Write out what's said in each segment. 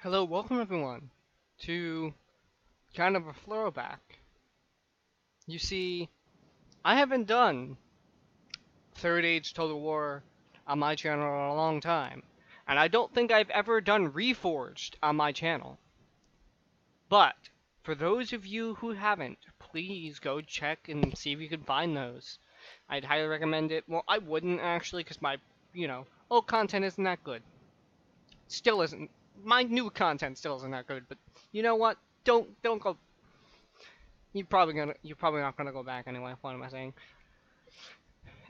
Hello, welcome everyone to kind of a throwback. You see, I haven't done Third Age Total War on my channel in a long time, and I don't think I've ever done Reforged on my channel. But for those of you who haven't, please go check and see if you can find those. I'd highly recommend it. Well, I wouldn't actually, because my old content isn't that good. Still isn't. My new content still isn't that good. But you know what? Don't go. You're probably not gonna go back anyway. What am I saying?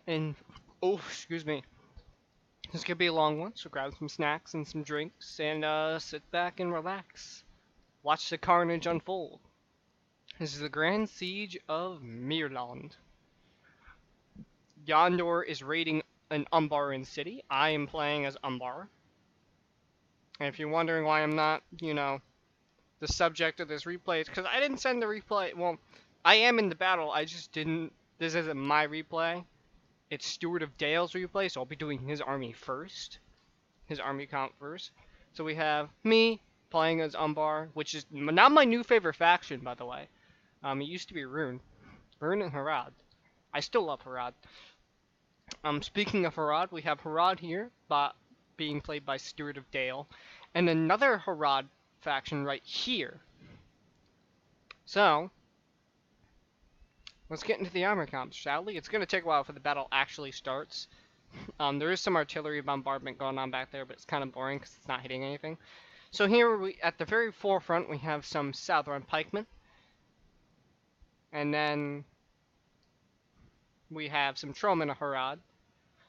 And oh, excuse me. This could be a long one, so grab some snacks and some drinks and sit back and relax. Watch the carnage unfold. This is the Grand Siege of Mirland. Gondor is raiding an Umbaran city. I am playing as Umbar. And if you're wondering why I'm not, the subject of this replay, it's because I didn't send the replay. Well, I am in the battle. I just didn't. This isn't my replay. It's Steward of Dale's replay, so I'll be doing his army first. His army count first. So we have me playing as Umbar, which is not my new favorite faction, by the way. It used to be Rune. Rune and Harad. I still love Harad. Speaking of Harad, we have Harad here, but being played by Steward of Dale, and another Harad faction right here. So, let's get into the armor comps, shall we? It's going to take a while for the battle actually starts. There is some artillery bombardment going on back there, but it's kind of boring because it's not hitting anything. So here, at the very forefront, we have some Southron pikemen. And then we have some Trollmen of Harad,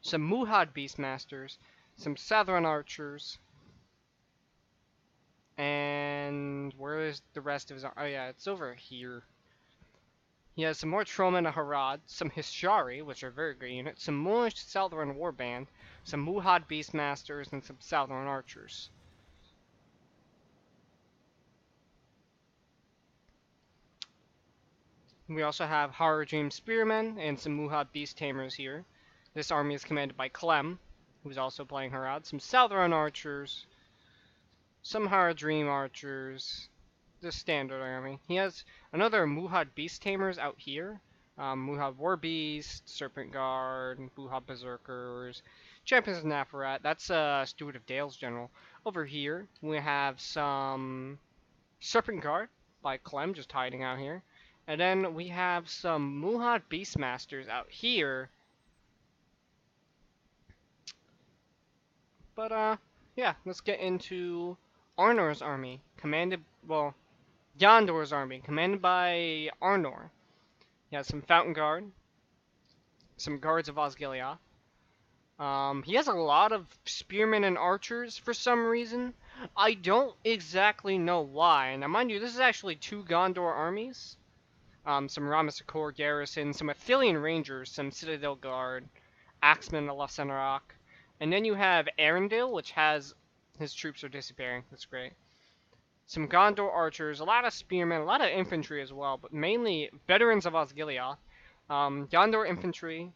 some Muhad Beastmasters, some Southron archers, and where is the rest of his... Oh yeah, it's over here. He has some more Trollmen of Harad, some Hishari, which are very great units, some more Southron Warband, some Muhad Beastmasters, and some Southron Archers. We also have Horror Dream Spearmen and some Muhad Beast Tamers here. This army is commanded by Clem, who's also playing Harad, some Southron Archers, some Horror Dream Archers, the standard army. He has another Muhad Beast Tamers out here. Muhad War Beast, Serpent Guard, Muhad Berserkers, Champions of Nafarat. That's Steward of Dale's general. Over here, we have some Serpent Guard by Clem, just hiding out here. And then we have some Muhad Beastmasters out here. But, yeah, let's get into Arnor's army, Gondor's army, commanded by Arnor. He has some Fountain Guard, some Guards of Osgiliath. He has a lot of Spearmen and Archers for some reason. I don't exactly know why. Now, mind you, this is actually two Gondor armies. Some Ramasakor Garrison, some Athelian Rangers, some Citadel Guard, Axemen of Lacenarok. And then you have Arendelle, which has... His troops are disappearing. That's great. Some Gondor archers, a lot of spearmen, a lot of infantry as well, but mainly veterans of Osgiliath. Gondor infantry,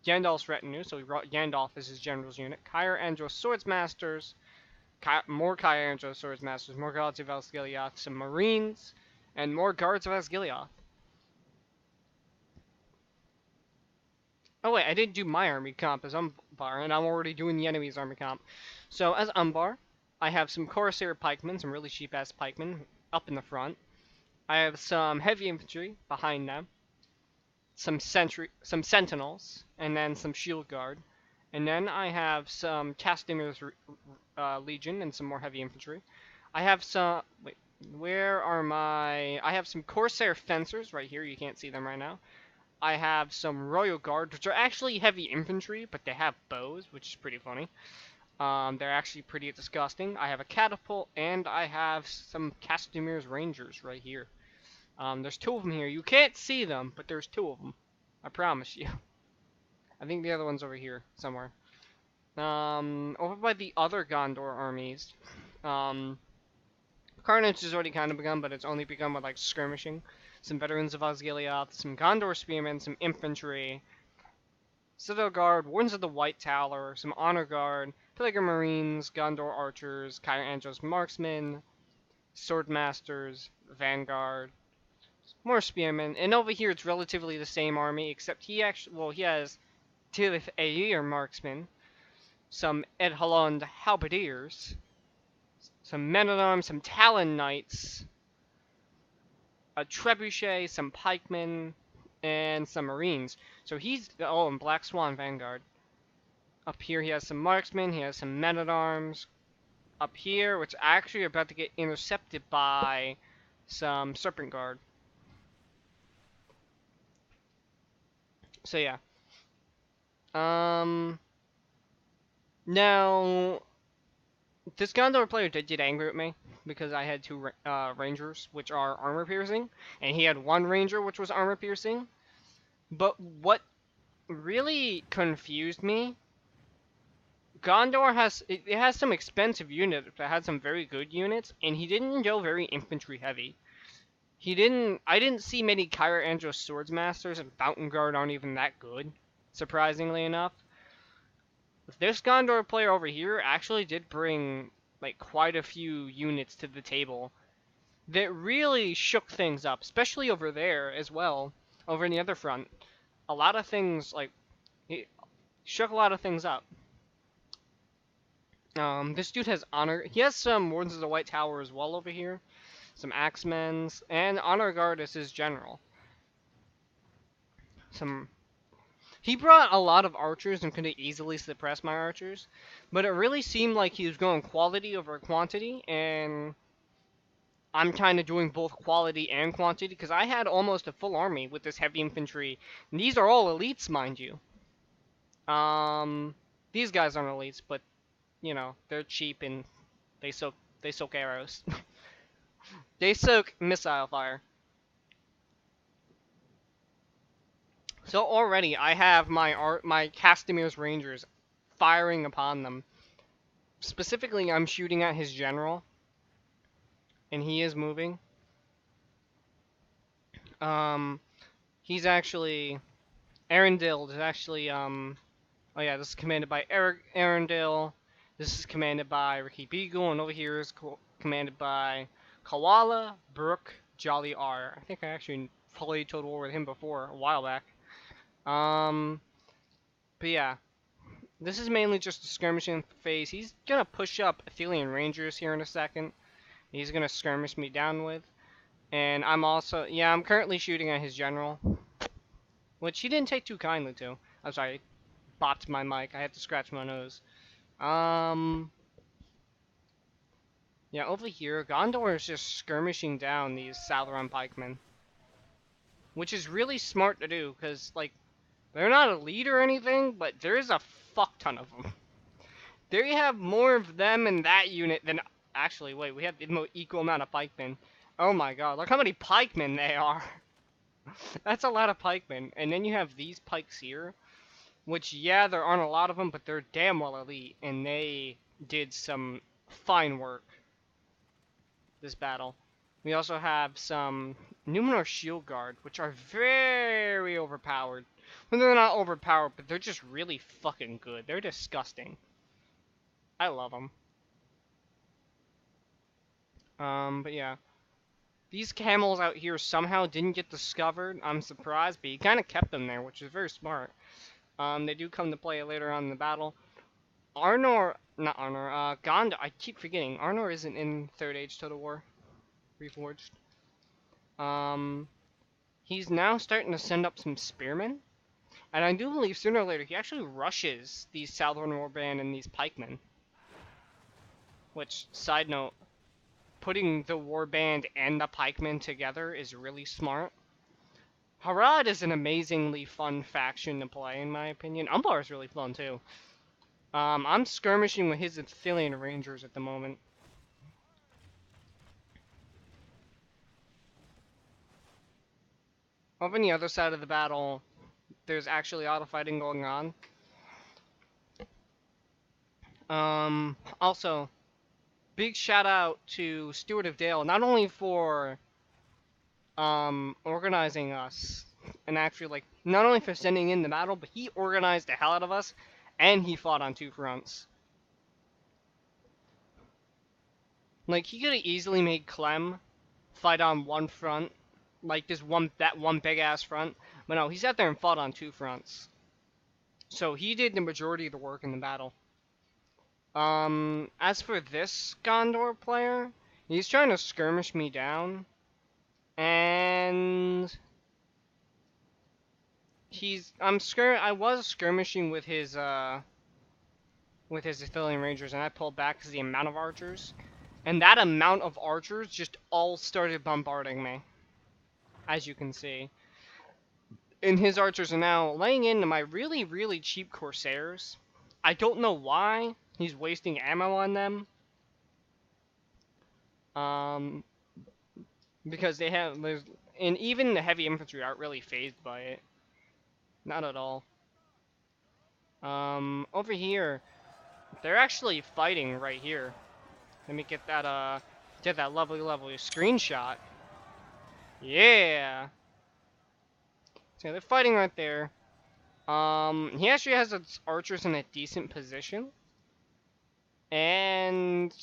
Gandalf's retinue, so Gandalf is his general's unit. Kyre Andros swordsmasters, more Kyre Andros swordsmasters, more guards of Osgiliath, some marines, and more guards of Osgiliath. Oh wait, I didn't do my army comp as Umbar, and I'm already doing the enemy's army comp. So as Umbar, I have some Corsair pikemen, some really cheap-ass pikemen, up in the front. I have some heavy infantry behind them, some sentinels, and then some shield guard. And then I have some Castamir's legion and some more heavy infantry. I have some... Wait, where are my... I have some Corsair fencers right here. You can't see them right now. I have some Royal Guard, which are actually heavy infantry, but they have bows, which is pretty funny. They're actually pretty disgusting. I have a Catapult, and I have some Castamir's Rangers right here. There's two of them here. You can't see them, but there's two of them. I promise you. I think the other one's over here somewhere. Over by the other Gondor armies, Carnage has already kind of begun, but it's only begun with, like, skirmishing. Some veterans of Osgiliath, some Gondor spearmen, some infantry, Citadel Guard, Wardens of the White Tower, some Honor Guard, Pilgrim Marines, Gondor Archers, Kyra Angels Marksmen, Swordmasters, Vanguard, more Spearmen, and over here it's relatively the same army, except he has Tilith Aegir Marksmen, some Ed Holland Halberdiers, some Men-at-Arms, some Talon Knights, a Trebuchet, some Pikemen, and some Marines. So and Black Swan Vanguard. Up here he has some Marksmen, he has some Men-at-Arms. Up here, which actually are about to get intercepted by some Serpent Guard. So yeah. Now, this Gondor player did get angry with me because I had two Rangers, which are armor piercing, and he had one Ranger, which was armor piercing. But what really confused me, Gondor it has some expensive units, but it had some very good units, and he didn't go very infantry heavy. I didn't see many Kyra Angel Swordsmasters, and Fountain Guard aren't even that good, surprisingly enough. This Gondor player over here actually did bring like quite a few units to the table that really shook things up, especially over there as well, over in the other front. A lot of things like it shook a lot of things up. This dude has honor. He has some Wardens of the White Tower as well over here, some Axemen's, and Honor Guard as his general. Some He brought a lot of archers and could have easily suppressed my archers, but it really seemed like he was going quality over quantity, and I'm kind of doing both quality and quantity because I had almost a full army with this heavy infantry. And these are all elites, mind you. These guys aren't elites, but you know they're cheap and they soak arrows. They soak missile fire. So already I have my Castamir's Rangers firing upon them. Specifically, I'm shooting at his general, and he is moving. Um, he's actually Arundel is actually oh yeah, this is commanded by Eric Arundel. This is commanded by Ricky Beagle, and over here is commanded by Koala Brook Jolly R. I think I actually played Total War with him before a while back. Um, but yeah, this is mainly just a skirmishing phase. He's gonna push up Athelian Rangers here in a second. He's gonna skirmish me down with. And I'm currently shooting at his general, which he didn't take too kindly to. I'm sorry, bopped my mic. I had to scratch my nose. Yeah, over here, Gondor is just skirmishing down these Sauron pikemen, which is really smart to do, because, like, they're not a lead or anything, but there is a fuck ton of them. There you have more of them in that unit than... Actually, wait, we have the equal amount of pikemen. Oh my god, look how many pikemen they are. That's a lot of pikemen. And then you have these pikes here, which, yeah, there aren't a lot of them, but they're damn well elite, and they did some fine work this battle. We also have some Numenor Shield Guard, which are very overpowered. Well, they're not overpowered, but they're just really fucking good. They're disgusting. I love them. But yeah. These camels out here somehow didn't get discovered. I'm surprised, but he kind of kept them there, which is very smart. They do come to play later on in the battle. Gondor, I keep forgetting. Arnor isn't in Third Age Total War Reforged. He's now starting to send up some spearmen. And I do believe sooner or later he actually rushes these Southern Warband and these pikemen. Which, side note, putting the warband and the pikemen together is really smart. Harad is an amazingly fun faction to play, in my opinion. Umbar is really fun, too. I'm skirmishing with his Athelian Rangers at the moment. Over on the other side of the battle, there's actually auto fighting going on. Also, big shout out to Stewart of Dale, not only for organizing us And actually, like, not only for sending in the battle, but he organized the hell out of us, and he fought on two fronts. Like, he could have easily made Clem fight on one front, like that one big ass front, but no, he sat there and fought on two fronts. So he did the majority of the work in the battle. As for this Gondor player, he's trying to skirmish me down, and I was skirmishing with his Ithilien Rangers, and I pulled back because the amount of archers, and that amount of archers just all started bombarding me, as you can see. And his archers are now laying into my really, really cheap Corsairs. I don't know why he's wasting ammo on them. Because and even the heavy infantry aren't really phased by it. Not at all. Over here, they're actually fighting right here. Let me get that lovely, lovely screenshot. Yeah. So they're fighting right there. He actually has his archers in a decent position. And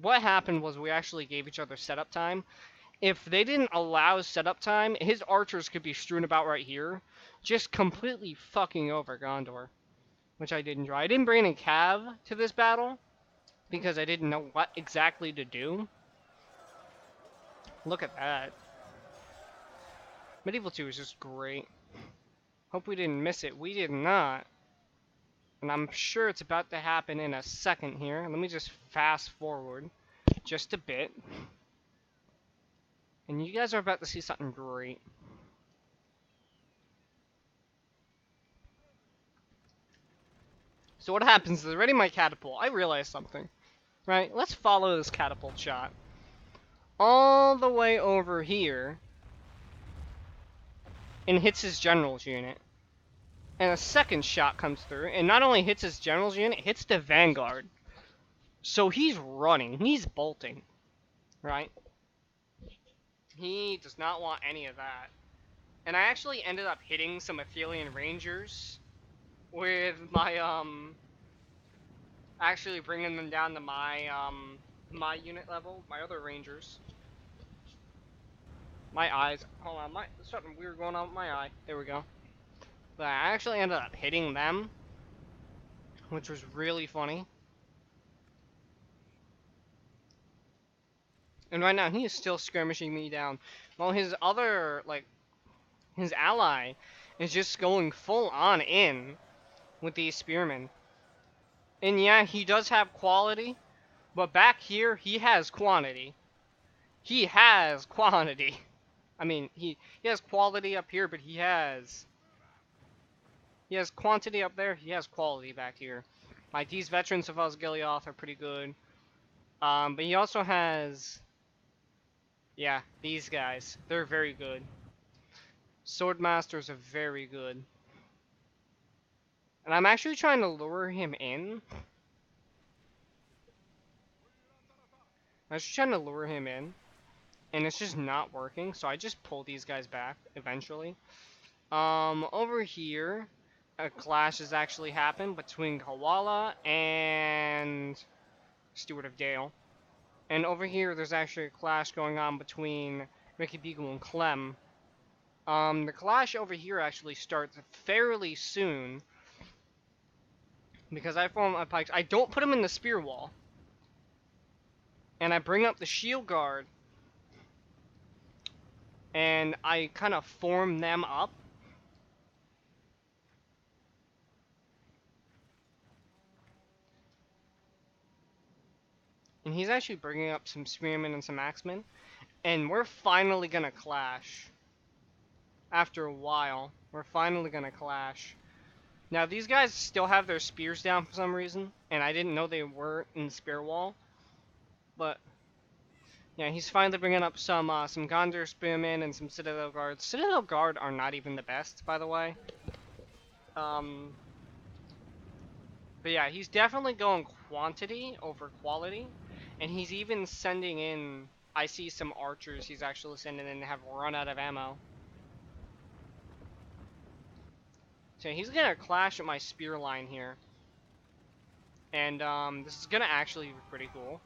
what happened was we actually gave each other setup time. If they didn't allow setup time, his archers could be strewn about right here, just completely fucking over Gondor, which I didn't try. I didn't bring any cav to this battle because I didn't know what exactly to do. Look at that. Medieval 2 is just great. Hope we didn't miss it. We did not. And I'm sure it's about to happen in a second here. Let me just fast forward just a bit. And you guys are about to see something great. So what happens is, ready my catapult. I realized something. Right? Let's follow this catapult shot. All the way over here. And hits his general's unit. And a second shot comes through. And not only hits his general's unit, it hits the vanguard. So he's running. He's bolting. Right? He does not want any of that. And I actually ended up hitting some Ithilien Rangers with my, actually bringing them down to my unit level, my other Rangers. My eyes, hold on, something weird going on with my eye. There we go. But I actually ended up hitting them, which was really funny. And right now, he is still skirmishing me down. While his other, like, his ally is just going full on in with these spearmen. And yeah, he does have quality, but back here, he has quantity. He has quantity. I mean, he has quality up here, but he has quantity up there, he has quality back here. Like, these veterans of Osgiliath are pretty good. But he also has, yeah, these guys. They're very good. Swordmasters are very good. And I'm actually trying to lure him in. And it's just not working, so I just pull these guys back, eventually. Over here, a clash has actually happened between Kawala and Steward of Dale. And over here, there's actually a clash going on between Ricky Beagle and Clem. The clash over here actually starts fairly soon, because I form my pikes. I don't put them in the spear wall. And I bring up the shield guard, and I kind of form them up. And he's actually bringing up some spearmen and some axemen. And we're finally gonna clash. After a while, we're finally gonna clash. Now, these guys still have their spears down for some reason, and I didn't know they were in the spear wall. But yeah, he's finally bringing up some Gondor spearmen and some Citadel guards. Citadel guard are not even the best, by the way. But yeah, he's definitely going quantity over quality, and he's even sending in. I see some archers he's actually sending in to have run out of ammo. So he's gonna clash with my spear line here. And this is gonna actually be pretty cool.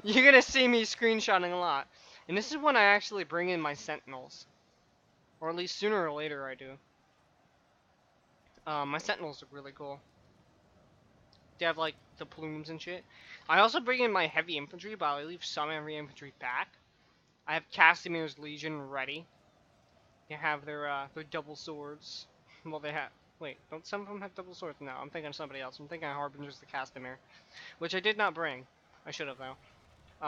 You're gonna see me screenshotting a lot. And this is when I actually bring in my sentinels. Or at least sooner or later I do. My sentinels look really cool. They have like the plumes and shit. I also bring in my heavy infantry, but I leave some heavy infantry back. I have Casimir's Legion ready. They have their double swords. Well, they have. Wait, don't some of them have double swords? No, I'm thinking of somebody else. I'm thinking of Harbinger's the Castamere, which I did not bring. I should have though.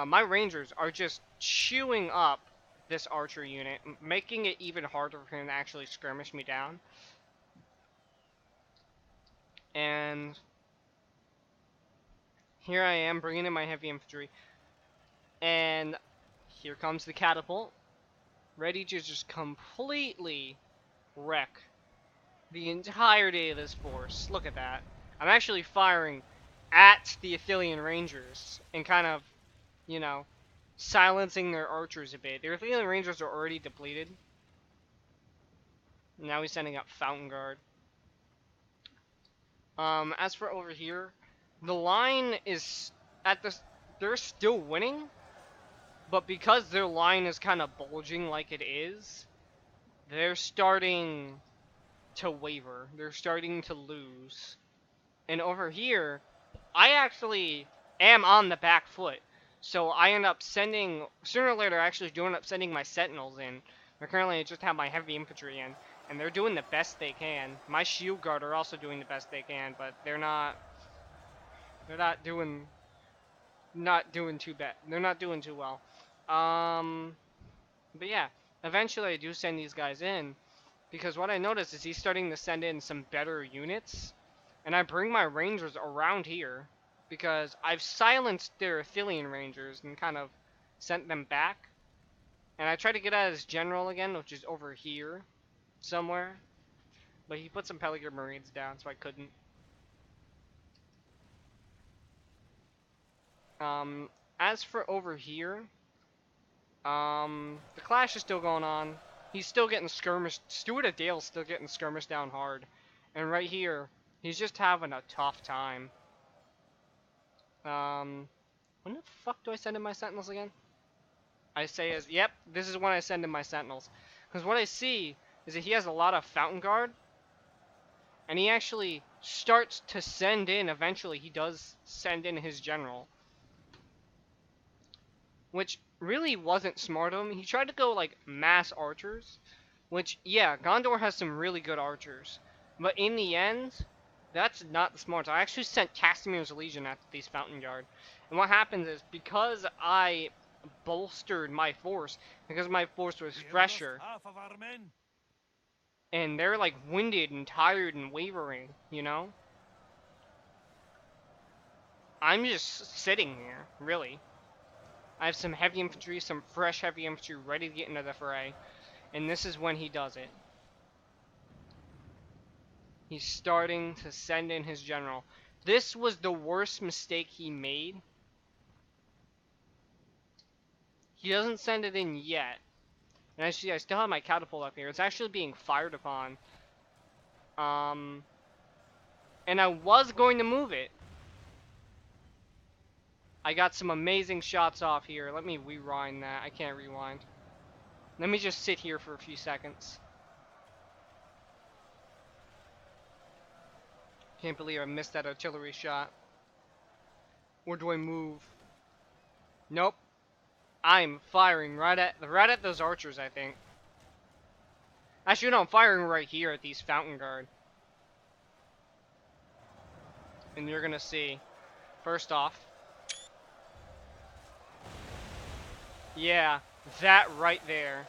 My Rangers are just chewing up this archer unit, making it even harder for him to actually skirmish me down. And here I am bringing in my heavy infantry, and here comes the catapult, ready to just completely wreck the entirety of this force. Look at that. I'm actually firing at the Athelian Rangers and kind of, you know, silencing their archers a bit. Their Athelian Rangers are already depleted. Now he's sending up Fountain Guard. As for over here, the line is at the... They're still winning, but because their line is kind of bulging like it is, they're starting to waver. They're starting to lose. And over here, I actually am on the back foot. So I end up sending, sooner or later, I actually do end up sending my sentinels in. But currently I just have my heavy infantry in. And they're doing the best they can. My shield guard are also doing the best they can, but they're not doing too bad. They're not doing too well. But yeah, eventually I do send these guys in. Because what I noticed is he's starting to send in some better units. And I bring my rangers around here because I've silenced their Athelian rangers and kind of sent them back. And I tried to get at his general again, which is over here somewhere. But he put some Peligre Marines down, so I couldn't. As for over here, the clash is still going on. He's still getting skirmished. Stuart of Dale's still getting skirmished down hard. And right here, he's just having a tough time. When the fuck do I send in my sentinels again? I say is, yep, this is when I send in my sentinels. Because what I see is that he has a lot of Fountain Guard. And he actually starts to send in, eventually he does send in his general. Which really wasn't smart of him. He tried to go like mass archers. Which, yeah, Gondor has some really good archers. But in the end, that's not the smartest. I actually sent Casimir's Legion after these Fountain Guard. And what happens is, because I bolstered my force, because my force was fresher, and they're like winded and tired and wavering, you know? I'm just sitting here, really. I have some heavy infantry, some fresh heavy infantry ready to get into the fray. And this is when he does it. He's starting to send in his general. This was the worst mistake he made. He doesn't send it in yet. And actually, I still have my catapult up here. It's actually being fired upon. And I was going to move it. I got some amazing shots off here. Let me rewind that. I can't rewind. Let me just sit here for a few seconds. Can't believe I missed that artillery shot. Or do I move? Nope. I'm firing right at those archers, I think. Actually, no, I'm firing right here at these Fountain Guard. And you're gonna see. First off. Yeah, that right there.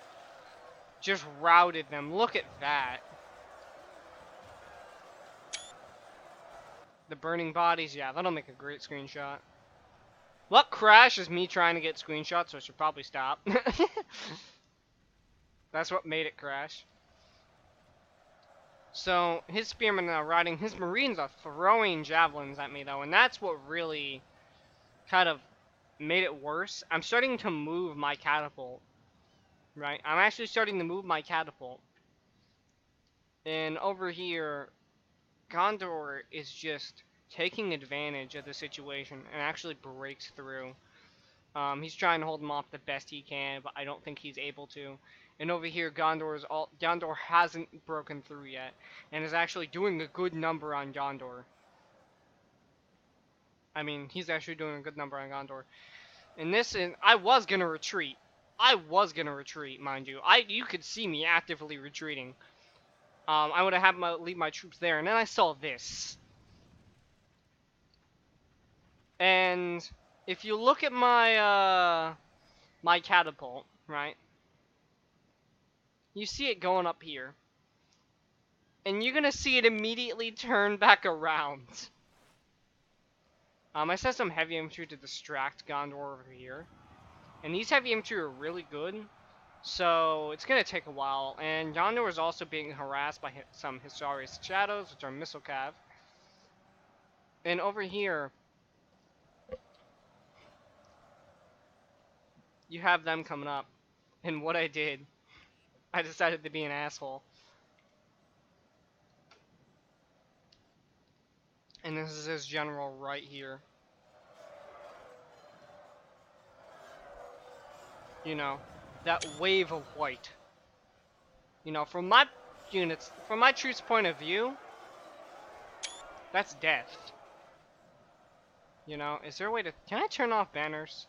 Just routed them. Look at that. The burning bodies, yeah, that'll make a great screenshot. What crash is me trying to get screenshots, so I should probably stop. That's what made it crash. So, his spearmen are riding, his marines are throwing javelins at me though, and that's what really kind of made it worse. I'm starting to move my catapult, right? I'm actually starting to move my catapult. And over here, Gondor is just taking advantage of the situation and actually breaks through. He's trying to hold him off the best he can, but I don't think he's able to. And over here, Gondor hasn't broken through yet, and is actually doing a good number on Gondor. I mean, he's actually doing a good number on Gondor. And I was gonna retreat. I was gonna retreat, mind you. You could see me actively retreating. I would have had leave my troops there, and then I saw this. And if you look at my catapult, right? You see it going up here. And you're gonna see it immediately turn back around. I set some heavy infantry to distract Gondor over here. And these heavy infantry are really good. So it's gonna take a while. And Gondor is also being harassed by some Historious Shadows, which are missile cav. And over here, you have them coming up. And what I did, I decided to be an asshole. And this is his general right here. You know, that wave of white. You know, from my troops' point of view, that's death. You know, is there a way to... Can I turn off banners?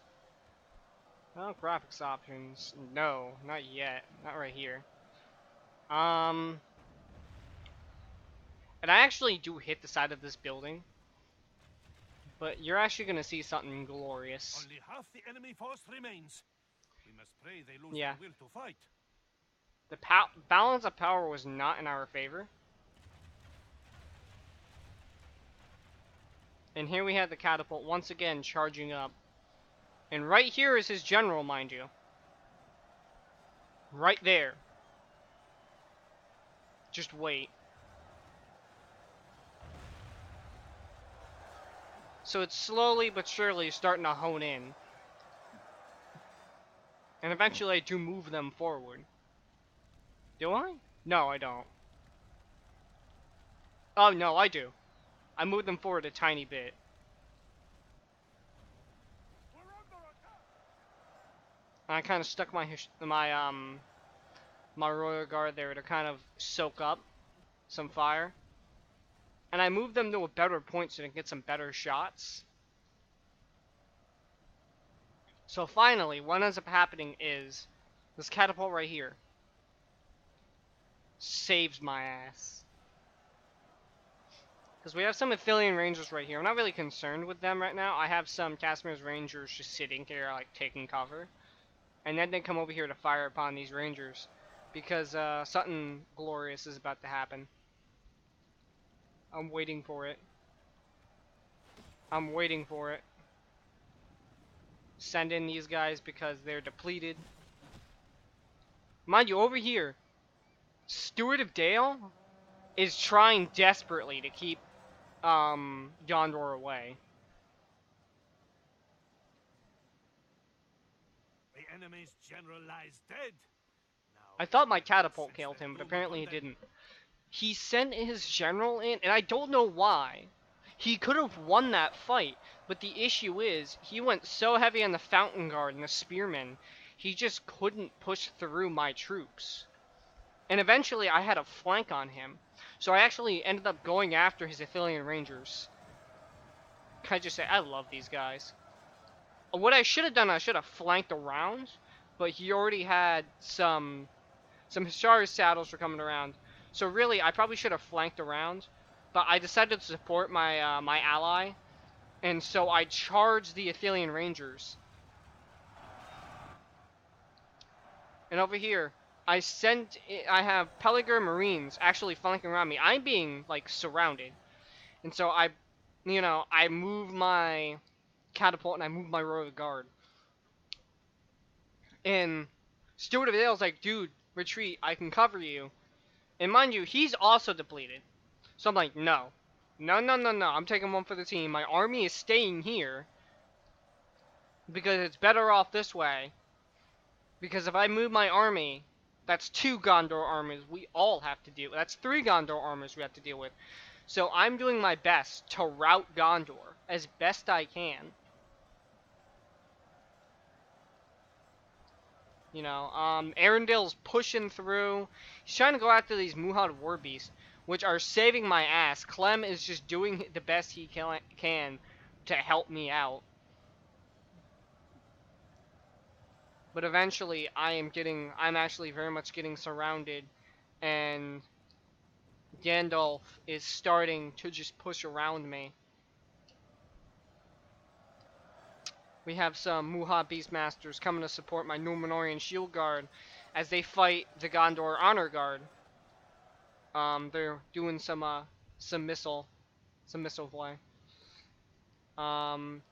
Oh, graphics options. No, not yet. Not right here. And I actually do hit the side of this building. But you're actually going to see something glorious. Only half the enemy force remains. We must pray they lose Yeah. the will to fight. The balance of power was not in our favor. And here we have the catapult once again charging up. And right here is his general, mind you. Right there. Just wait. So it's slowly but surely starting to hone in. And eventually I do move them forward. Do I? No, I don't. Oh, no, I do. I move them forward a tiny bit. And I kind of stuck my Royal Guard there to kind of soak up some fire. And I moved them to a better point so they can get some better shots. So finally, what ends up happening is this catapult right here saves my ass. Because we have some Athelian Rangers right here. I'm not really concerned with them right now. I have some Casimir's Rangers just sitting here, like, taking cover. And then they come over here to fire upon these Rangers. Because something glorious is about to happen. I'm waiting for it. I'm waiting for it. Send in these guys because they're depleted. Mind you, over here, Steward of Dale is trying desperately to keep Gondor away. The enemy's general lies dead. Now, I thought my catapult killed him, but apparently it didn't. He sent his general in, and I don't know why. He could have won that fight, but the issue is, he went so heavy on the Fountain Guard and the Spearmen, he just couldn't push through my troops. And eventually I had a flank on him, so I actually ended up going after his Athelian Rangers. Can I just say, I love these guys. What I should have done, I should have flanked around, but he already had some Historic Saddles were coming around. So really, I probably should have flanked around, but I decided to support my my ally, and so I charged the Athelian Rangers. And over here, I have Peligre Marines actually flanking around me. I'm being like surrounded, and so I move my catapult and I move my Royal Guard. And Steward of Dale's like, dude, retreat. I can cover you. And mind you, he's also depleted. So I'm like, no. No, no, no, no. I'm taking one for the team. My army is staying here. because it's better off this way. Because if I move my army, that's 2 Gondor armies we all have to deal with. That's 3 Gondor armies we have to deal with. So I'm doing my best to rout Gondor as best I can. You know, Arundel's pushing through. He's trying to go after these Muhad war beasts, which are saving my ass. Clem is just doing the best he can to help me out. But eventually, I'm actually very much getting surrounded, and Gandalf is starting to just push around me. We have some Muha Beastmasters coming to support my Númenórean Shield Guard as they fight the Gondor Honor Guard. They're doing some missile play.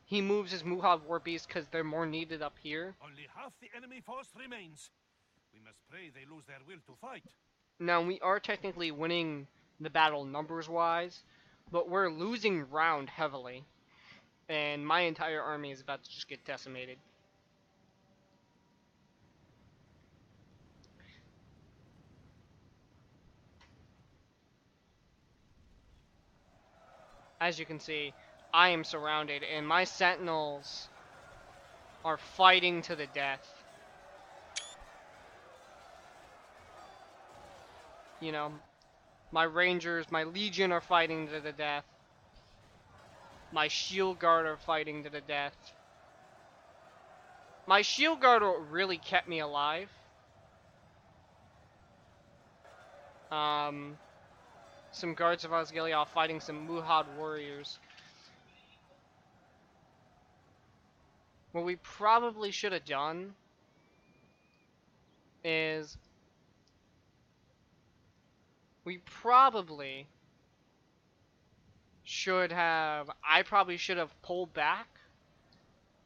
He moves his Muha War Beast because they're more needed up here. Only half the enemy force remains. We must pray they lose their will to fight. Now, we are technically winning the battle numbers-wise, but we're losing ground heavily. And my entire army is about to just get decimated. As you can see, I am surrounded, and my sentinels are fighting to the death. You know, my rangers, my legion are fighting to the death. My shield guard are fighting to the death. My shield guard really kept me alive. Some guards of Osgiliath fighting some Muhad warriors. What we probably should have done is I probably should have pulled back.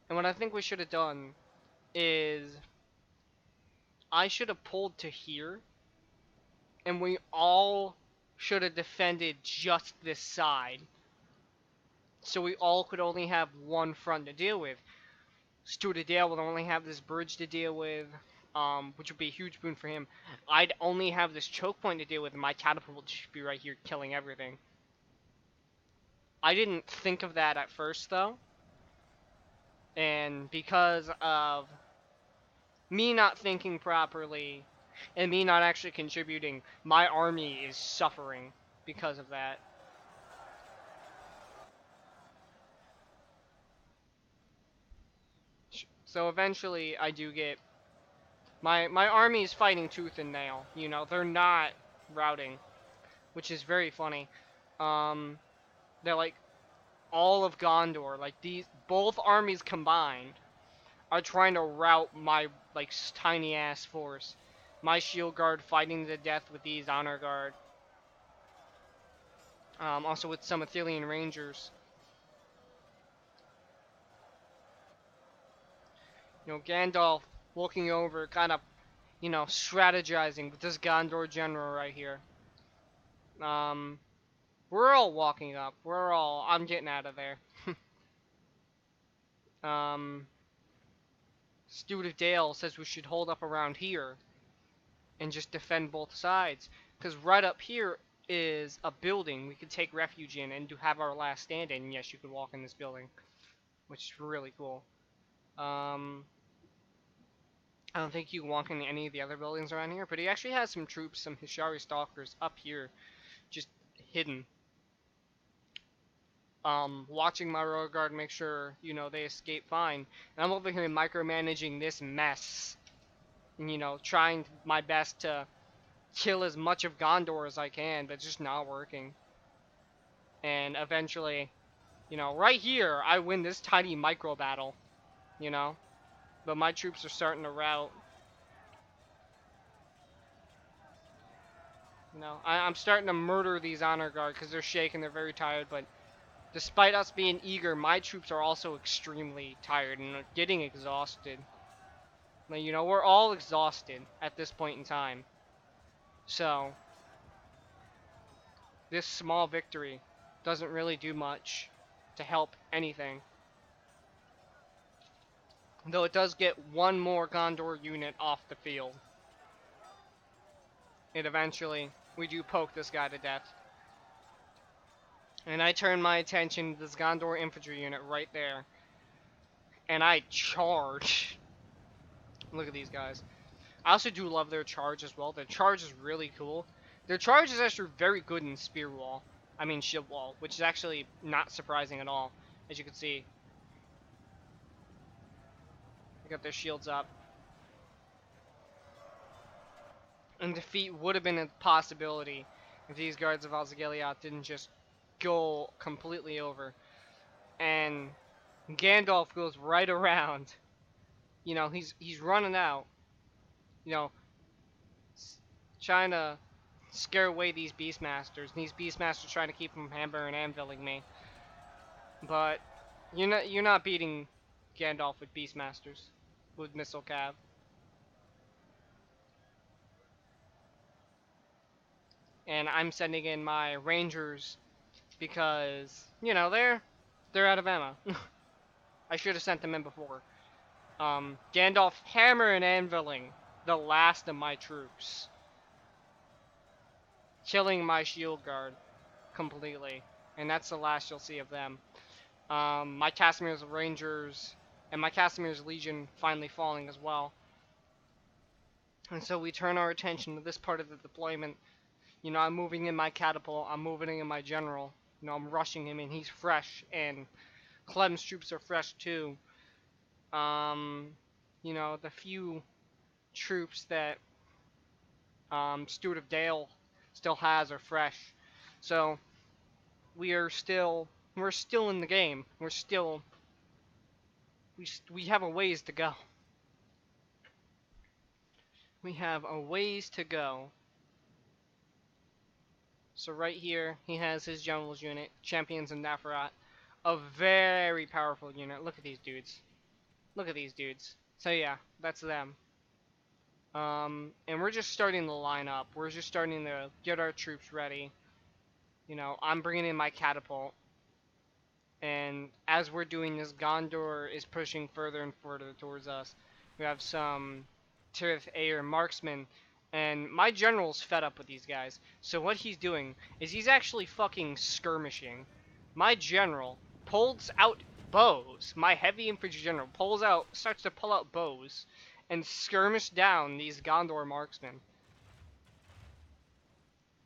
And what I think we should have done is I should have pulled to here, and we all should have defended just this side. So we all could only have one front to deal with. Stu Dale would only have this bridge to deal with, which would be a huge boon for him. I'd only have this choke point to deal with, and my catapult would just be right here killing everything. I didn't think of that at first, though. And because of me not thinking properly, and me not actually contributing, my army is suffering because of that. So eventually, I do get... My army is fighting tooth and nail. You know, they're not routing, which is very funny. They're like all of Gondor, like both armies combined are trying to rout my like tiny ass force. My shield guard fighting to the death with these honor guard. Also with some Athelian rangers. You know, Gandalf looking over, kind of, you know, strategizing with this Gondor general right here. We're all walking up. I'm getting out of there. Stu Dale says we should hold up around here and just defend both sides. Because right up here is a building we could take refuge in and have our last stand in. And yes, you could walk in this building, which is really cool. I don't think you can walk in any of the other buildings around here, but he actually has some troops, some Hishari stalkers up here, just hidden. Watching my royal guard, make sure, you know, they escape fine. And I'm over here micromanaging this mess. And, you know, trying my best to kill as much of Gondor as I can, but it's just not working. And eventually, you know, right here, I win this tiny micro battle, you know. But my troops are starting to rout. You know, I'm starting to murder these honor guard because they're shaking, they're very tired, but despite us being eager, my troops are also extremely tired and getting exhausted. Like, you know, we're all exhausted at this point in time. So, this small victory doesn't really do much to help anything. Though it does get one more Gondor unit off the field. And eventually, we do poke this guy to death. And I turn my attention to this Gondor infantry unit right there. And I charge. Look at these guys. I also do love their charge as well. Their charge is really cool. Their charge is actually very good in spear wall. I mean shield wall, which is actually not surprising at all. As you can see. They got their shields up. And defeat would have been a possibility if these guards of Osgiliath didn't just go completely over. And Gandalf goes right around. You know, he's running out. You know, trying to scare away these Beastmasters. And these Beastmasters trying to keep from hammer and anviling me. But you're not beating Gandalf with Beastmasters. With Missile Cav. And I'm sending in my Rangers because, you know, they're out of ammo. I should have sent them in before. Gandalf hammer and anviling the last of my troops. Killing my shield guard completely. And that's the last you'll see of them. My Casimir's Rangers and my Casimir's Legion finally falling as well. And so we turn our attention to this part of the deployment. You know, I'm moving in my Catapult, I'm moving in my General. You know, I'm rushing him and he's fresh, and Clem's troops are fresh too. You know, the few troops that Stewart of Dale still has are fresh. So we're still in the game. We have a ways to go. We have a ways to go. So right here, he has his generals unit, Champions and Nafarat. A very powerful unit. Look at these dudes. Look at these dudes. So yeah, that's them. And we're just starting to line up. We're just starting to get our troops ready. You know, I'm bringing in my Catapult. And as we're doing this, Gondor is pushing further and further towards us. We have some Tirith Air marksmen. And my general's fed up with these guys. So what he's doing is he's actually fucking skirmishing. My general pulls out bows. My heavy infantry general starts to pull out bows and skirmish down these Gondor marksmen.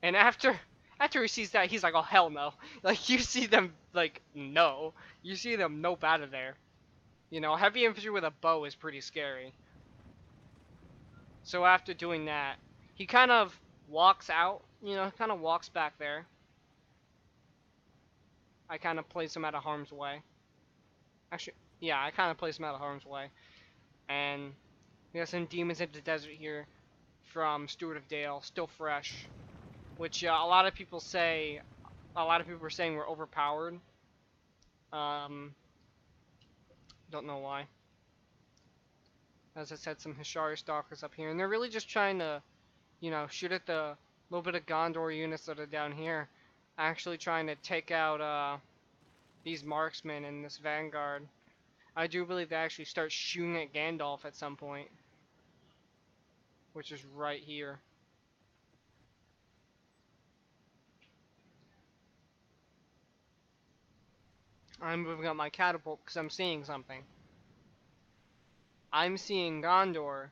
And after he sees that, he's like, oh hell no. Like, you see them, like, no. You see them nope out of there. You know, heavy infantry with a bow is pretty scary. So after doing that, he kind of walks out, you know, kind of walks back there. I kind of place him out of harm's way. Actually, yeah, I kind of place him out of harm's way. And we got some demons in the desert here from Stewart of Dale, still fresh. Which a lot of people were saying we're overpowered. Don't know why. As I said, some Hishari Stalkers up here, and they're really just trying to, you know, shoot at the little bit of Gondor units that are down here. Actually trying to take out these marksmen in this vanguard. I do believe they actually start shooting at Gandalf at some point, which is right here. I'm moving up my Catapult because I'm seeing something. I'm seeing Gondor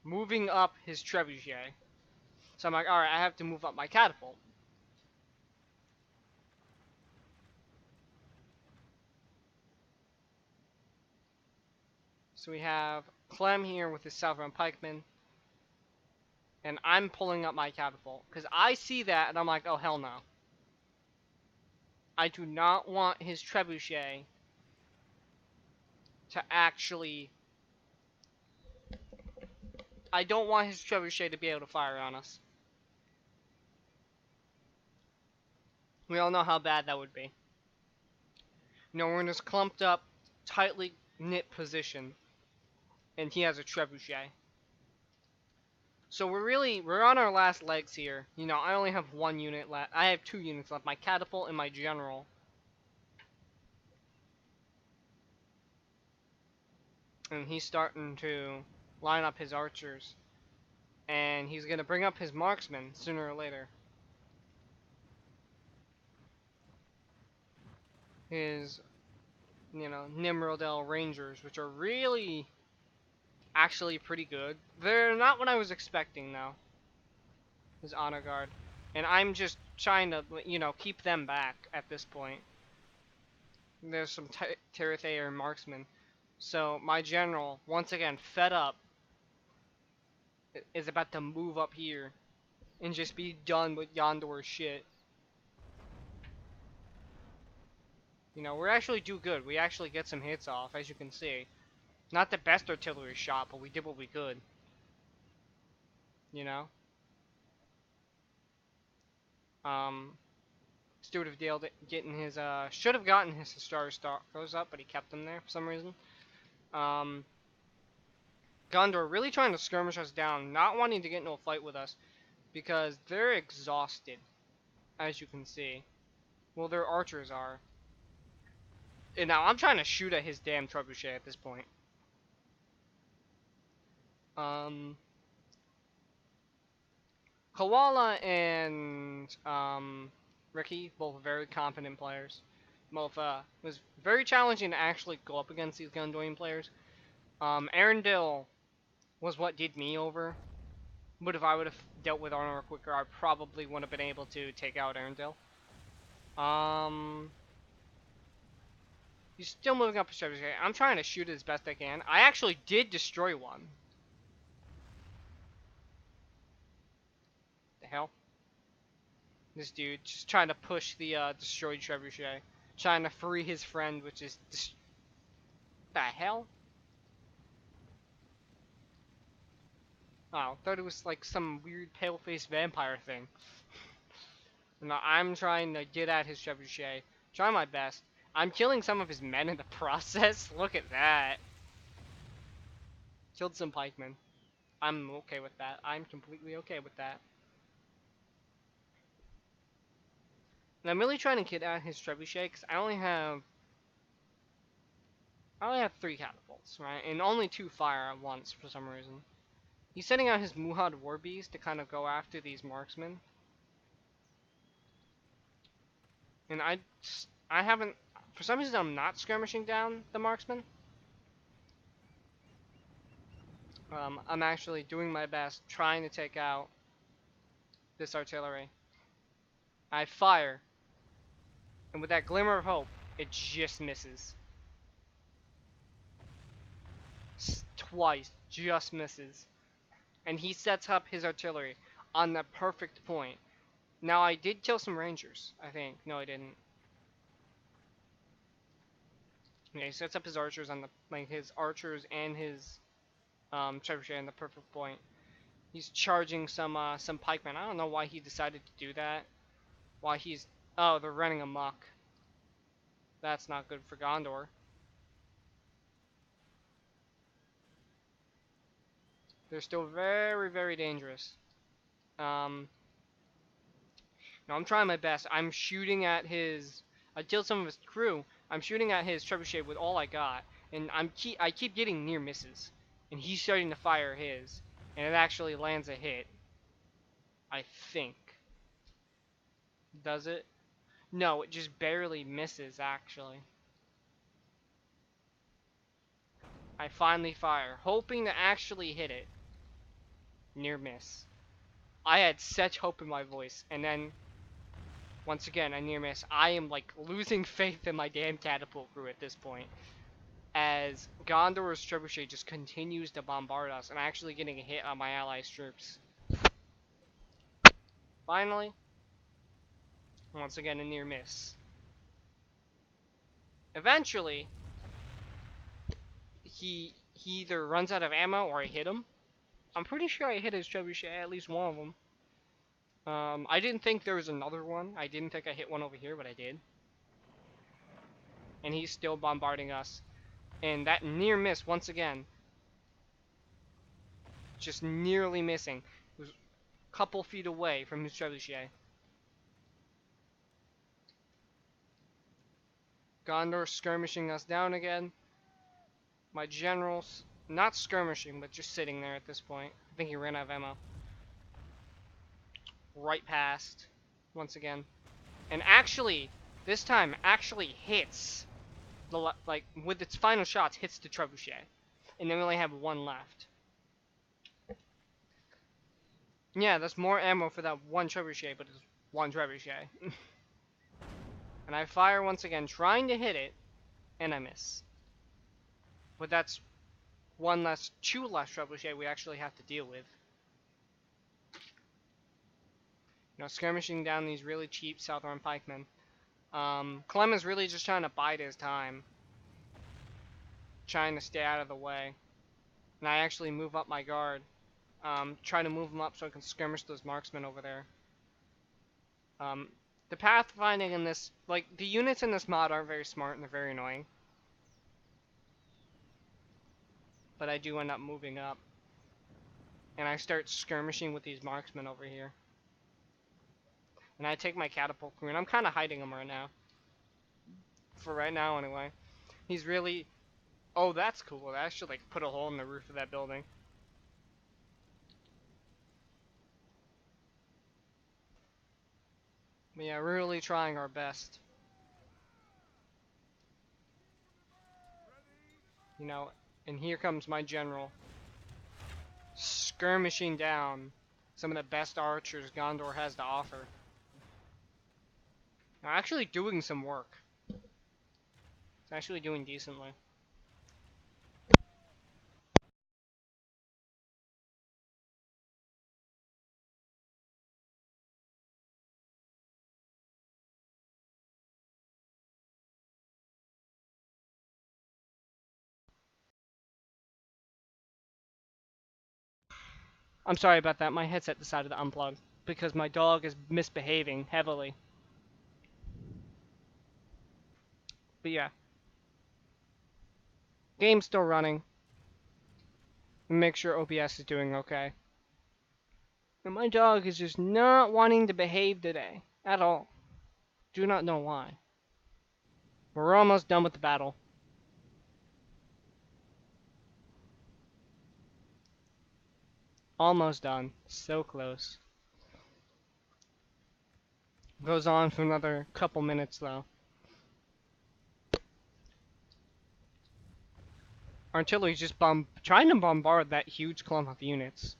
moving up his trebuchet. So I'm like, alright, I have to move up my Catapult. So we have Clem here with his Southbound Pikemen. And I'm pulling up my Catapult. Because I see that and I'm like, oh hell no. I do not want his trebuchet to actually... I don't want his trebuchet to be able to fire on us. We all know how bad that would be. You know, we're in this clumped up, tightly knit position. And he has a trebuchet. So we're on our last legs here. You know, I only have one unit left. I have 2 units left, my Catapult and my General. and he's starting to line up his archers, and he's gonna bring up his marksmen sooner or later. His, Nimrodel Rangers, which are really actually pretty good. They're not what I was expecting though. His honor guard, and I'm just trying to keep them back at this point. There's some Terethair marksmen, so my general, once again fed up, is about to move up here and just be done with Gondor's shit. We actually do good. We actually get some hits off, as you can see. Not the best artillery shot, but we did what we could. You know? Um, Stewart of Dale getting his, should have gotten his Star goes up, but he kept them there for some reason. Gondor really trying to skirmish us down, not wanting to get into a fight with us, because they're exhausted, as you can see. Well, their archers are. And now I'm trying to shoot at his damn trebuchet at this point. Koala and Ricky, both very competent players. Both was very challenging to actually go up against these Gondorian players. Arendelle was what did me over. But if I would have dealt with Arnor quicker, I probably would have been able to take out Arendelle. He's still moving up his trebuchet. I'm trying to shoot it as best I can. I actually did destroy one. The hell? This dude just trying to push the destroyed trebuchet. Trying to free his friend, which is... the hell? Oh, thought it was like some weird pale-faced vampire thing. No, I'm trying to get at his trebuchet. Trying my best. I'm killing some of his men in the process. Look at that. Killed some pikemen. I'm okay with that. I'm completely okay with that. And I'm really trying to get at his trebuchet because I only have 3 catapults, right? And only 2 fire at once for some reason. He's sending out his Muhad Warbees to kind of go after these marksmen. And I haven't, for some reason I'm not skirmishing down the marksmen. I'm actually doing my best trying to take out this artillery. I fire, and with that glimmer of hope, it just misses. Twice, just misses. And he sets up his artillery on the perfect point. Now I did kill some rangers, I think. No, I didn't. Yeah, he sets up his archers on his archers and his trebuchet on the perfect point. He's charging some pikemen. I don't know why he decided to do that. Why he's... oh, they're running amok. That's not good for Gondor. They're still very, very dangerous. No, I'm trying my best. I'm shooting at his... I killed some of his crew. I'm shooting at his trebuchet with all I got. And I keep getting near misses. And he's starting to fire his. And it actually lands a hit. I think. Does it? No, it just barely misses, actually. I finally fire, hoping to actually hit it. Near miss. I had such hope in my voice, and then, once again, a near miss. I am, like, losing faith in my damn catapult crew at this point. As Gondor's trebuchet just continues to bombard us, and actually getting a hit on my allies' troops. Finally, once again, a near miss. Eventually, he either runs out of ammo or I hit him. I'm pretty sure I hit his trebuchet, at least one of them. I didn't think there was another one. I didn't think I hit one over here, but I did. And he's still bombarding us. And that near miss, once again. Just nearly missing. It was a couple feet away from his trebuchet. Gondor skirmishing us down again. My general's not skirmishing, but just sitting there at this point. I think he ran out of ammo. Right past, once again. And actually, this time, actually hits, like, with its final shots, hits the trebuchet. And then we only have one left. Yeah, that's more ammo for that one trebuchet, but it's one trebuchet. And I fire once again, trying to hit it, and I miss. But that's two less trebuchet we actually have to deal with. You know, skirmishing down these really cheap Southern pikemen. Clem is really just trying to bide his time. Trying to stay out of the way. And I actually move up my guard. Try to move them up so I can skirmish those marksmen over there. The pathfinding in this, like, the units in this mod aren't very smart and they're very annoying. But I do end up moving up. And I start skirmishing with these marksmen over here. And I take my catapult crew, and I'm kind of hiding him right now. For right now, anyway. He's really... Oh, that's cool. I should, like, put a hole in the roof of that building. But yeah, we're really trying our best. You know, and here comes my general. Skirmishing down some of the best archers Gondor has to offer. Now, actually doing some work. It's actually doing decently. I'm sorry about that. My headset decided to unplug because my dog is misbehaving heavily. But yeah. Game's still running. Make sure OBS is doing okay. And my dog is just not wanting to behave today. At all. Do not know why. We're almost done with the battle. Almost done. So close. Goes on for another couple minutes though. Artillery's just trying to bombard that huge clump of units.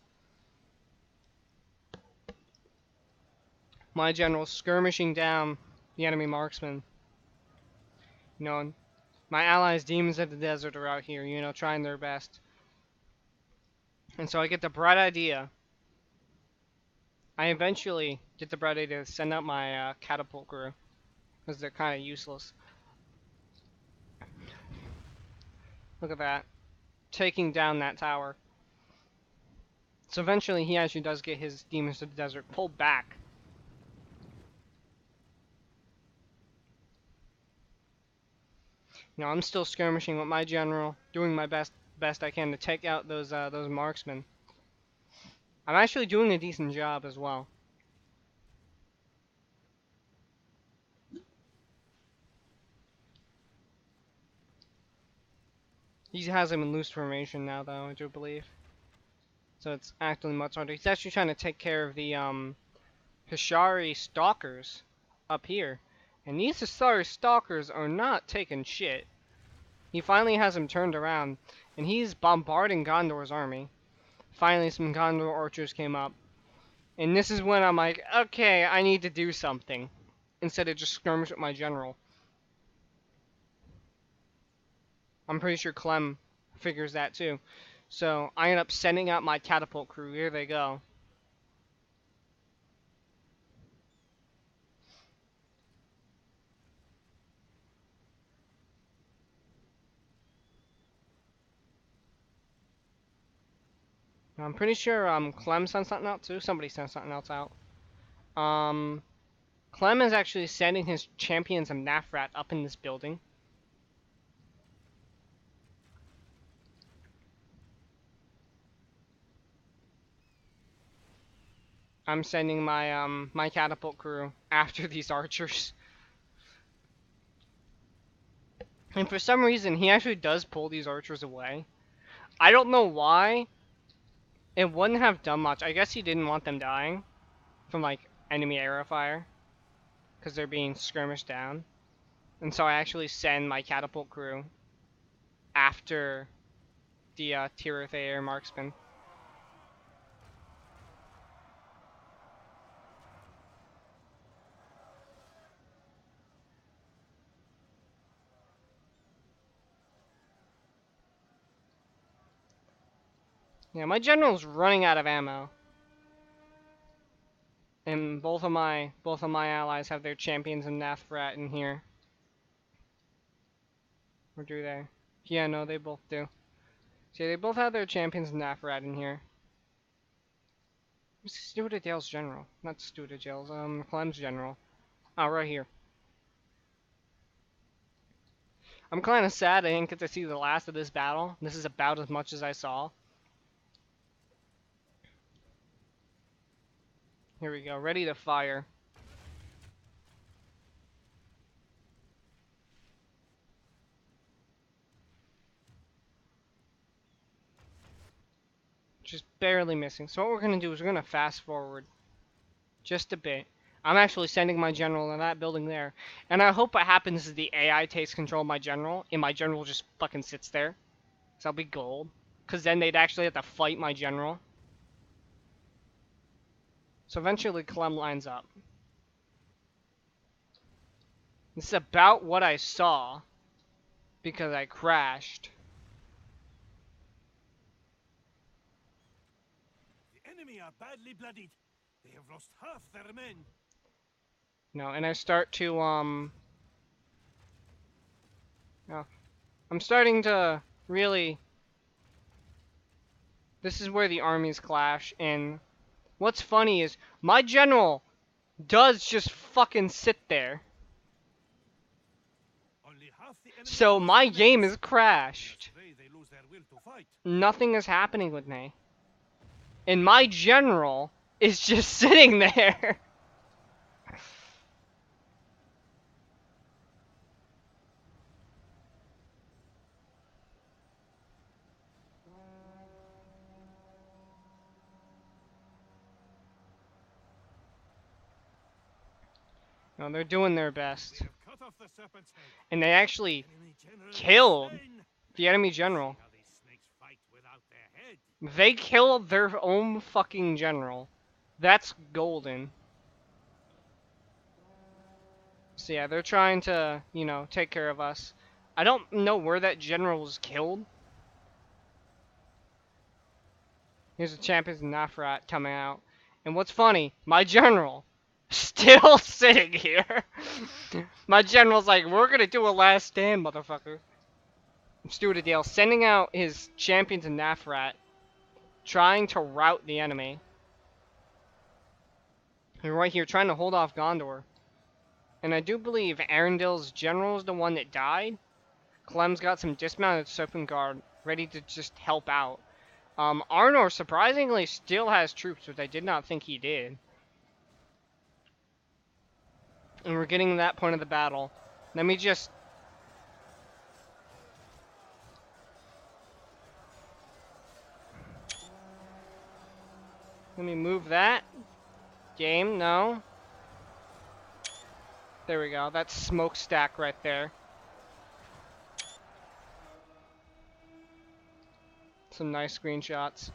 My general's skirmishing down the enemy marksmen. You know, my allies, demons of the desert, are out here, you know, trying their best. And so I get the bright idea. I eventually get the bright idea to send out my catapult crew. Because they're kind of useless. Look at that. Taking down that tower. So eventually he actually does get his demons of the desert pulled back. You know, I'm still skirmishing with my general, doing my best I can to take out those marksmen. I'm actually doing a decent job as well. He has him in loose formation now, though, I do believe. So it's actually much harder. He's actually trying to take care of the Hishari stalkers up here. And these Hishari stalkers are not taking shit. He finally has him turned around, and he's bombarding Gondor's army. Finally, some Gondor archers came up. And this is when I'm like, okay, I need to do something. Instead of just skirmish with my general. I'm pretty sure Clem figures that too. So I end up sending out my catapult crew. Here they go. I'm pretty sure Clem sent something out too. Somebody sent something else out. Clem is actually sending his champions of Nafrat up in this building. I'm sending my my catapult crew after these archers. And for some reason, he actually does pull these archers away. I don't know why. It wouldn't have done much. I guess he didn't want them dying from, like, enemy arrow fire. Because they're being skirmished down. And so I actually send my catapult crew after the Tirathair marksman. Yeah, my general's running out of ammo. And both of my allies have their champions in Nathrat in here. Or do they? Yeah, no, they both do. See, they both have their champions in Nathrat in here. Who's Stuart general? Not Stuart Clem's general. Oh, right here. I'm kind of sad I didn't get to see the last of this battle. This is about as much as I saw. Here we go, ready to fire. Just barely missing. So what we're going to do is we're going to fast forward just a bit. I'm actually sending my general in that building there. And I hope what happens is the AI takes control of my general, and my general just fucking sits there. So I'll be gold. Because then they'd actually have to fight my general. So eventually Clem lines up. This is about what I saw. Because I crashed. The enemy are badly bloodied. They have lost half their men. No, and I start to, no. I'm starting to really... This is where the armies clash, and what's funny is my general does just fucking sit there. Only half the enemy So force my game remains. is crashed. Pray they lose their will to fight. Nothing is happening with me. And my general is just sitting there. No, they're doing their best. They have cut off the serpent's head. And they actually Enemy general is killed slain. the enemy general. See how these snakes fight without their head. They killed their own fucking general. That's golden. So yeah, they're trying to, you know, take care of us. I don't know where that general was killed. Here's the champions of Nafrat coming out. And what's funny, my general still sitting here. My general's like, we're gonna do a last stand, motherfucker. Stuart Adale sending out his champions in Nafrat, trying to rout the enemy. And right here, trying to hold off Gondor. And I do believe Arundel's general is the one that died. Clem's got some dismounted serpent guard ready to just help out. Arnor surprisingly still has troops, which I did not think he did. And we're getting to that point of the battle. Let me just... Let me move that. Game, no. There we go. That's smokestack right there. Some nice screenshots.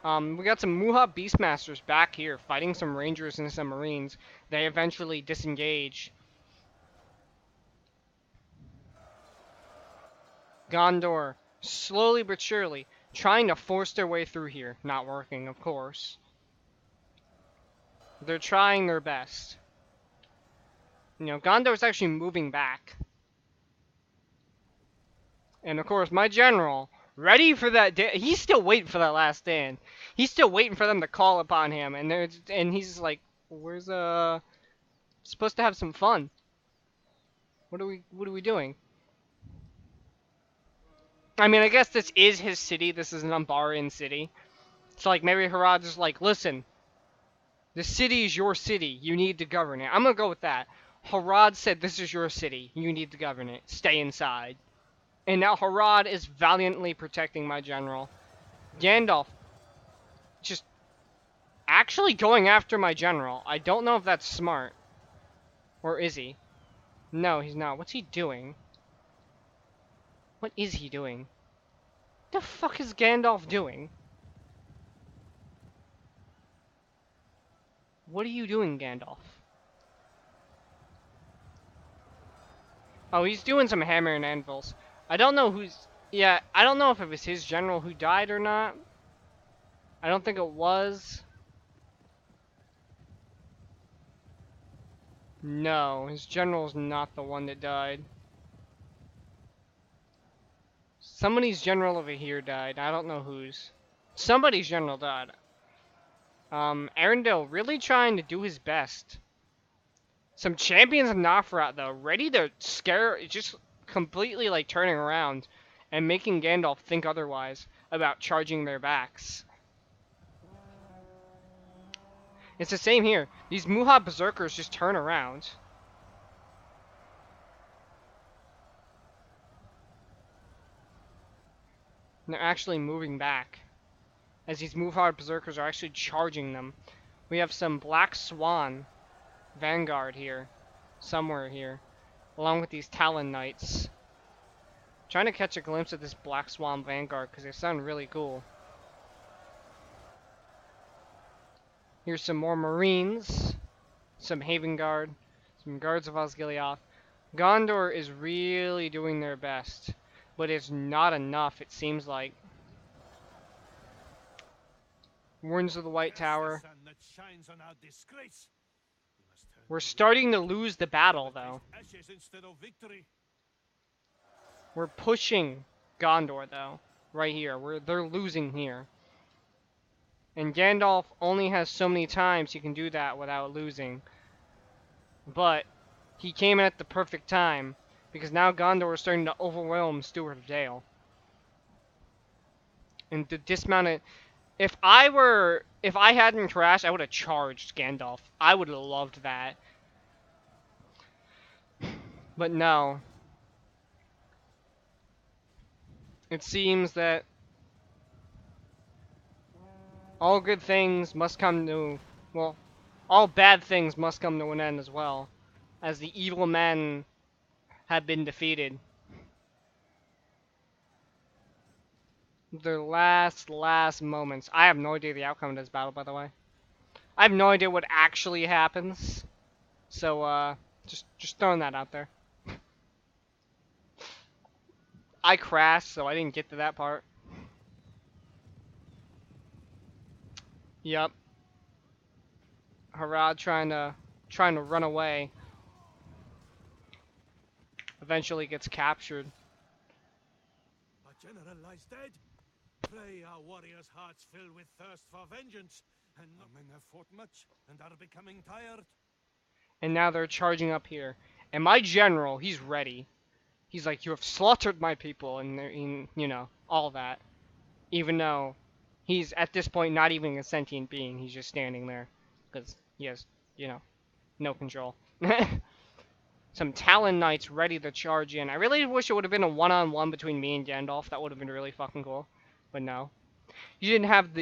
We got some Muha Beastmasters back here fighting some Rangers and some Marines. They eventually disengage. Gondor, slowly but surely, trying to force their way through here. Not working, of course. They're trying their best. You know, Gondor's actually moving back. And of course, my general, ready for that he's still waiting for that last stand. He's still waiting for them to call upon him, and he's just like, where's supposed to have some fun. What are we doing? I mean, I guess this is his city. This is an Umbarian city. So like maybe Harad is like, listen, the city is your city. You need to govern it. I'm gonna go with that. Harad said, this is your city. You need to govern it. Stay inside. And now Harad is valiantly protecting my general. Gandalf just actually going after my general. I don't know if that's smart. Or is he? No, he's not. What's he doing? What is he doing? What the fuck is Gandalf doing? What are you doing, Gandalf? Oh, he's doing some hammer and anvils. I don't know who's... Yeah, I don't know if it was his general who died or not. I don't think it was. No, his general's not the one that died. Somebody's general over here died. I don't know whose. Somebody's general died. Arendelle really trying to do his best. Some champions of Nofrat, though, ready to scare, just completely, like, turning around and making Gandalf think otherwise about charging their backs. It's the same here. These Muha Berserkers just turn around. And they're actually moving back. As these Muha Berserkers are actually charging them. We have some Black Swan Vanguard here. Somewhere here. Along with these Talon Knights. Trying to catch a glimpse of this Black Swan Vanguard because they sound really cool. Here's some more Marines. Some Haven Guard. Some Guards of Osgiliath. Gondor is really doing their best. But it's not enough, it seems like. Warns of the White Tower. We're starting to lose the battle, though. We're pushing Gondor, though. Right here. They're losing here. And Gandalf only has so many times he can do that without losing. But he came in at the perfect time. Because now Gondor is starting to overwhelm Stewart of Dale. And the dismounted... If I hadn't crashed, I would have charged Gandalf. I would have loved that. But no. It seems that all good things must come to, well, all bad things must come to an end as well, as the evil men have been defeated. Their last moments. I have no idea the outcome of this battle, by the way. I have no idea what actually happens. So, just throwing that out there. I crashed, so I didn't get to that part. Yep. Harad trying to run away. Eventually gets captured. Our general lies dead. Pray our warriors' hearts fill with thirst for vengeance, and our men have fought much and are becoming tired. And now they're charging up here. And my general, he's ready. He's like, you have slaughtered my people, and you know, all that. Even though he's, at this point, not even a sentient being. He's just standing there. Because he has, you know, no control. Some Talon Knights ready to charge in. I really wish it would have been a one-on-one between me and Gandalf. That would have been really fucking cool. But no. He didn't have,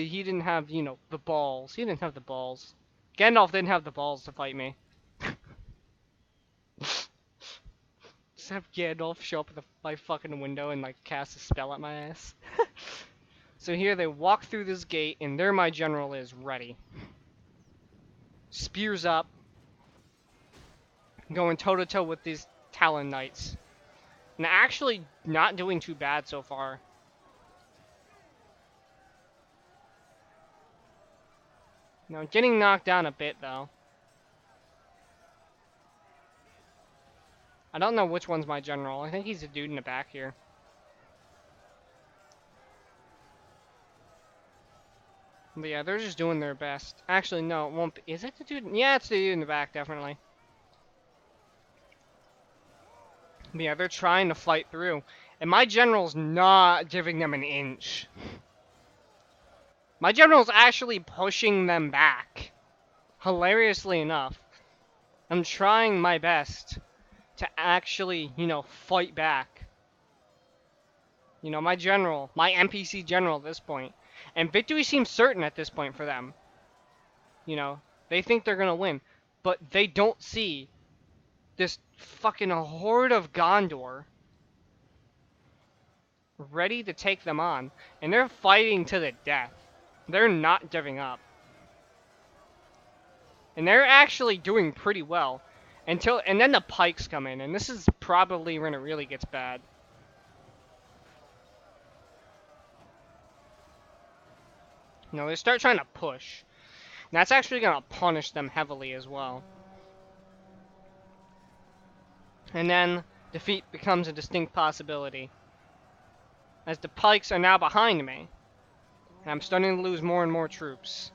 you know, the balls. He didn't have the balls. Gandalf didn't have the balls to fight me. Just have Gandalf show up at my fucking window and, like, cast a spell at my ass. So here they walk through this gate, and there my general is, ready. Spears up. Going toe-to-toe with these Talon Knights. And actually not doing too bad so far. Now, getting knocked down a bit, though. I don't know which one's my general. I think he's the dude in the back here. But yeah, they're just doing their best. Actually, no, it won't be. Is it the dude? Yeah, it's the dude in the back, definitely. But yeah, they're trying to fight through. And my general's not giving them an inch. My general's actually pushing them back. Hilariously enough. I'm trying my best to actually, you know, fight back. You know, my general, my NPC general at this point. And victory seems certain at this point for them. You know, they think they're gonna win. But they don't see this fucking horde of Gondor ready to take them on. And they're fighting to the death. They're not giving up. And they're actually doing pretty well. And then the pikes come in, and this is probably when it really gets bad. You know, they start trying to push. And that's actually going to punish them heavily as well. And then defeat becomes a distinct possibility. As the pikes are now behind me. And I'm starting to lose more and more troops.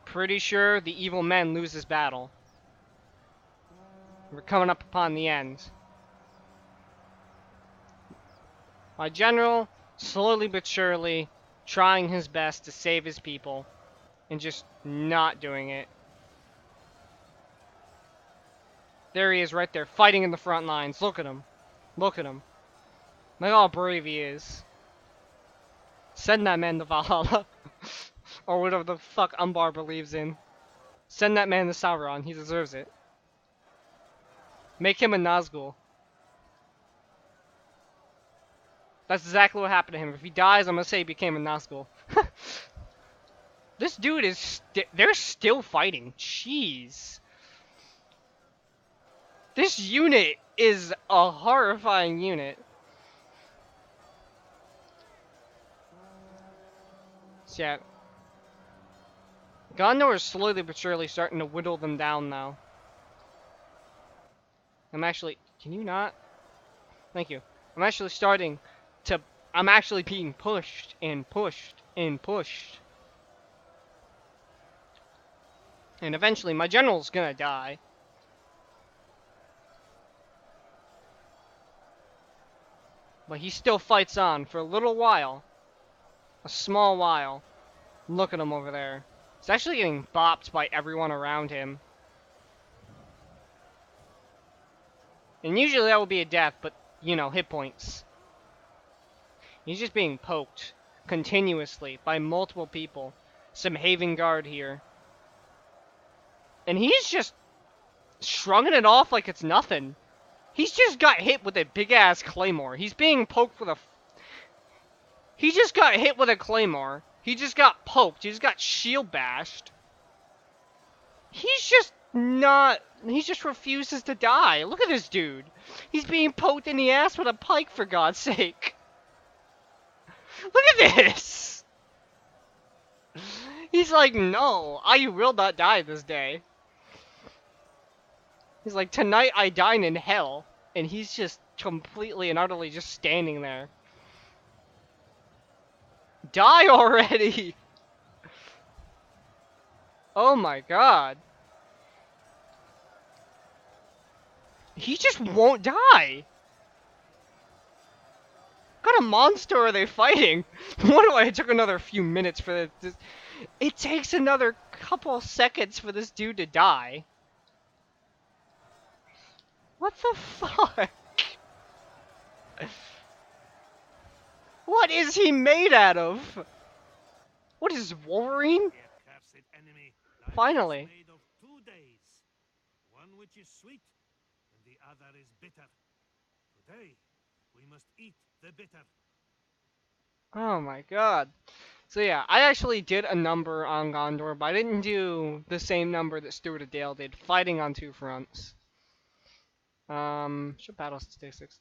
Pretty sure the evil men lose this battle. We're coming up upon the end. My general, slowly but surely, trying his best to save his people. And just not doing it. There he is right there, fighting in the front lines. Look at him. Look at him. Look how brave he is. Send that man to Valhalla. Or whatever the fuck Umbar believes in. Send that man to Sauron. He deserves it. Make him a Nazgul. That's exactly what happened to him. If he dies, I'm gonna say he became a Nazgul. This dude is... they're still fighting. Jeez. This unit is a horrifying unit. So yeah. Gondor is slowly but surely starting to whittle them down now. I'm actually... Can you not? Thank you. I'm actually starting to... I'm actually being pushed and pushed and pushed. And eventually my general's gonna die. But he still fights on for a little while. A small while. Look at him over there. He's actually getting bopped by everyone around him. And usually that would be a death, but, you know, hit points. He's just being poked continuously by multiple people. Some Haven Guard here. And he's just shrugging it off like it's nothing. He's just got hit with a big-ass claymore. He's being poked with a... He just got hit with a claymore. He just got poked. He just got shield bashed. He's just not... He just refuses to die. Look at this dude. He's being poked in the ass with a pike, for God's sake. Look at this. He's like, no, I will not die this day. He's like, tonight I dine in hell. And he's just completely and utterly just standing there. Die already! Oh my god. He just won't die! What kind of monster are they fighting? Wonder why it took another few minutes for this. It takes another couple seconds for this dude to die. What the fuck? What is he made out of? What is Wolverine? Finally. Made of 2 days. One which is sweet, and the other is bitter. Today, we must eat the bitter. Oh my god. So yeah, I actually did a number on Gondor, but I didn't do the same number that Stuart of Dale did, fighting on 2 fronts. Should battle statistics.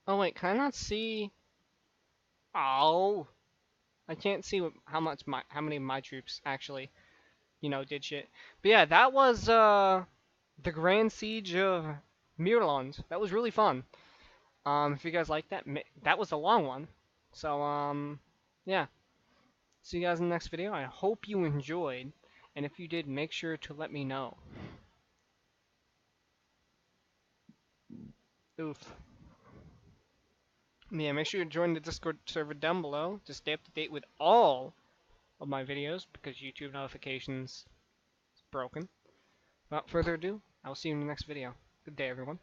Oh wait, can I not see? Oh, I can't see how many of my troops actually, you know, did shit. But yeah, that was the Grand Siege of Mirland. That was really fun. If you guys like that, that was a long one. So yeah. See you guys in the next video. I hope you enjoyed, and if you did, make sure to let me know. Oof. Yeah, make sure you join the Discord server down below to stay up to date with all of my videos, because YouTube notifications is broken. Without further ado, I will see you in the next video. Good day, everyone.